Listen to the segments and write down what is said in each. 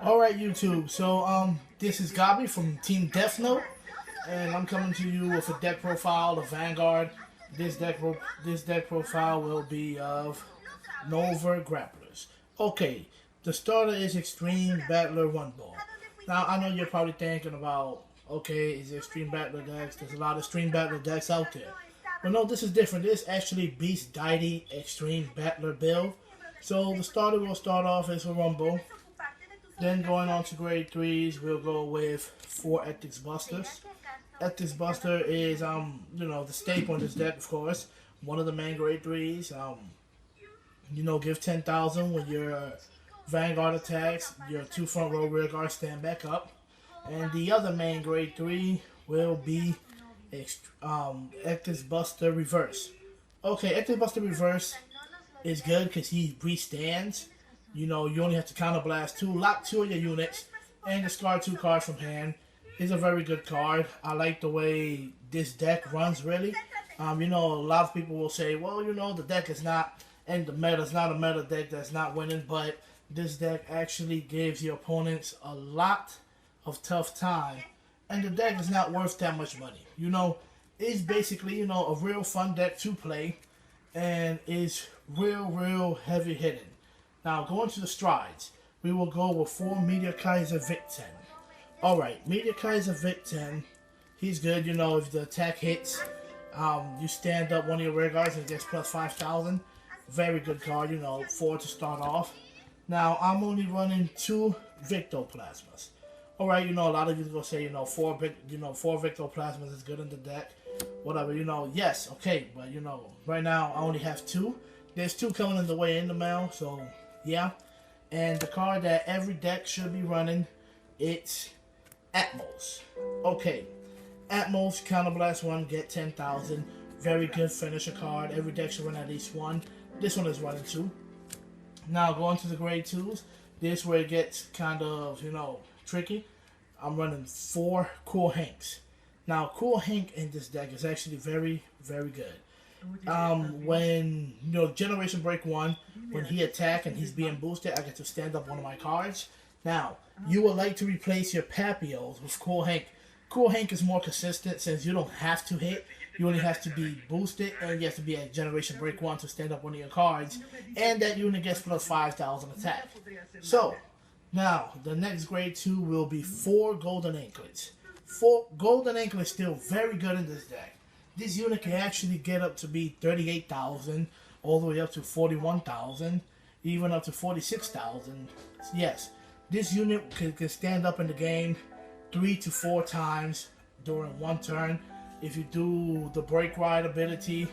Alright YouTube, so this is Gabi from Team Death Note, and I'm coming to you with a deck profile of Vanguard. This deck profile will be of Nova Grapplers. Okay, the starter is Extreme Battler 1 Ball. Now I know you're probably thinking about, okay, is there Extreme Battler decks? There's a lot of Extreme Battler decks out there. But no, this is different. This actually beats Deity Extreme Battler build. So the starter will start off as a Rumble. Then going on to grade 3s, we'll go with 4 Ethics Busters. Ethics Buster is, the staple in this deck, of course. One of the main grade 3s. Give 10,000 when your Vanguard attacks, your 2 front row rear guards stand back up. And the other main grade 3 will be Ethics Buster Reverse. Okay, Ethics Buster Reverse is good because he restands. You only have to counterblast 2, lock 2 of your units, and discard 2 cards from hand. It's a very good card. I like the way this deck runs, really. A lot of people will say, well, the deck is not in the meta. It's not a meta deck that's not winning, but this deck actually gives your opponents a lot of tough time. And the deck is not worth that much money. It's basically, a real fun deck to play, and is real heavy hitting. Now, going to the strides, we will go with 4 Meteor Kaiser Vic 10. Alright, Meteor Kaiser Vic 10, he's good, if the attack hits, you stand up one of your rear guards and it gets plus 5,000. Very good card, 4 to start off. Now, I'm only running 2 Victoplasmas. Alright, a lot of you will say, 4 Victoplasmas is good in the deck. Whatever, yes, okay, but, right now I only have 2. There's 2 coming in the way in the mail, so yeah. And the card that every deck should be running, it's Atmos. Okay, Atmos, Counterblast 1, get 10,000. Very good finisher card. Every deck should run at least 1. This one is running 2. Now, going to the grade 2s, this is where it gets kind of, tricky. I'm running 4 Cool Hanks. Now, Cool Hank in this deck is actually very good. When Generation Break 1, when he attack and he's being boosted, I get to stand up one of my cards. Now, you would like to replace your Papios with Cool Hank. Cool Hank is more consistent since you don't have to hit. You only have to be boosted, and you have to be at Generation Break 1 to stand up one of your cards, and that unit gets plus 5,000 attack. So, now, the next grade 2 will be 4 Golden Anklets. 4 Golden Anklets still very good in this deck. This unit can actually get up to be 38,000, all the way up to 41,000, even up to 46,000. Yes, this unit can stand up in the game 3 to 4 times during one turn. If you do the Break Ride ability,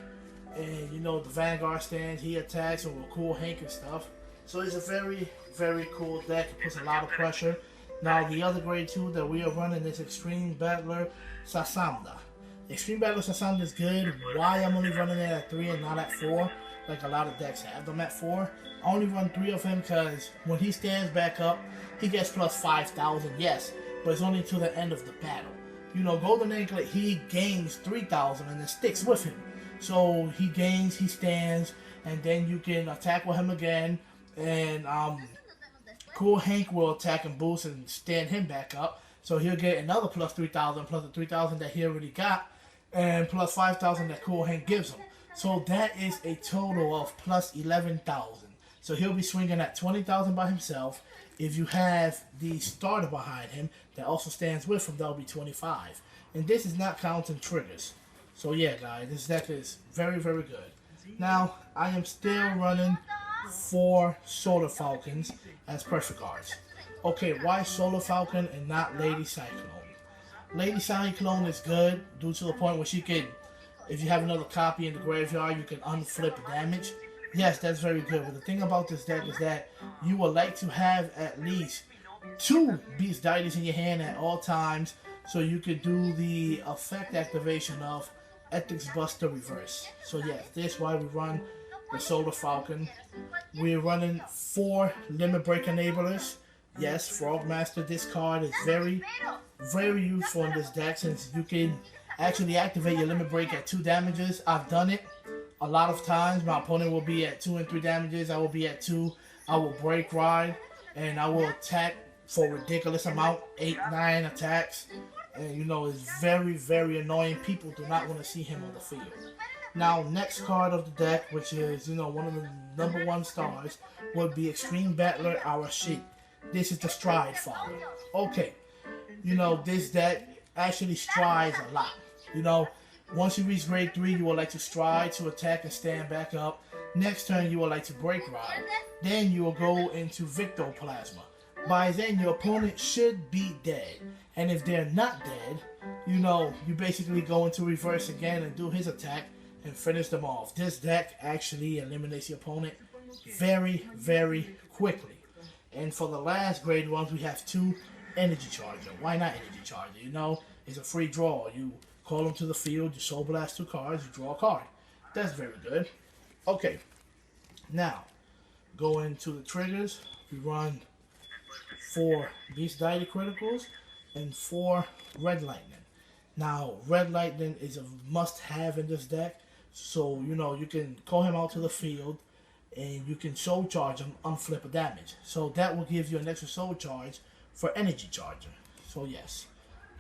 and the Vanguard stands, he attacks with a Cool Hank and stuff. So it's a very cool deck. It puts a lot of pressure. Now the other grade 2 that we are running is Extreme Battler Sasamda. Extreme Battler Sasamda is good. Why I'm only running it at 3 and not at 4, like a lot of decks have them at 4. I only run 3 of him because when he stands back up, he gets plus 5,000, yes, but it's only to the end of the battle. Golden Anklet, he gains 3,000 and it sticks with him. So he gains, he stands, and then you can attack with him again, and Cool Hank will attack and boost and stand him back up. So he'll get another plus 3,000 plus the 3,000 that he already got, and plus 5,000 that Cool Hank gives him. So that is a total of plus 11,000. So he'll be swinging at 20,000 by himself. If you have the starter behind him that also stands with him, that'll be 25. And this is not counting triggers. So yeah, guys, this deck is very good. Now, I am still running 4 Solar Falcons as perfect cards. Okay, why Solar Falcon and not Lady Cyclone? Lady Cyclone is good due to the point where she can, if you have another copy in the graveyard, you can unflip damage. Yes, that's very good. But the thing about this deck is that you would like to have at least 2 Beast Deities in your hand at all times, so you could do the effect activation of Ethics Buster Reverse. So yes, this is why we run the Solar Falcon. We're running 4 Limit Break Enablers. Yes, Frogmaster, this card is very useful in this deck since you can actually activate your Limit Break at 2 damages. I've done it a lot of times. My opponent will be at 2 and 3 damages. I will be at 2. I will Break Ride, and I will attack for a ridiculous amount, 8, 9 attacks. And you know, it's very, very annoying. People do not want to see him on the field. Now, next card of the deck, which is, you know, one of the #1 stars, would be Extreme Battler, our Sheik. This is the Stride follower. Okay, you know, this deck actually strides a lot. You know, once you reach grade 3, you would like to stride to attack and stand back up. Next turn, you would like to break ride. Then you will go into Victoplasma. By then, your opponent should be dead. And if they're not dead, you know, you basically go into reverse again and do his attack and finish them off. This deck actually eliminates your opponent very, very quickly. And for the last grade ones, we have 2 Energy Charger. Why not Energy Charger? You know, it's a free draw. You call them to the field, you Soul Blast 2 cards, you draw a card. That's very good. Okay, now, go into the triggers. We run 4 Beast Deity Criticals and 4 Red Lightning. Now, Red Lightning is a must-have in this deck. So, you know, you can call him out to the field and you can Soul Charge him on flip of damage. So that will give you an extra Soul Charge for Energy Charger. So yes,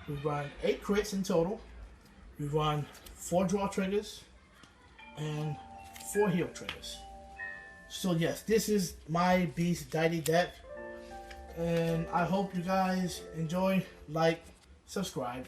we run 8 crits in total. We run 4 draw triggers and 4 heal triggers. So yes, this is my Beast Deity deck. And I hope you guys enjoy, like, subscribe.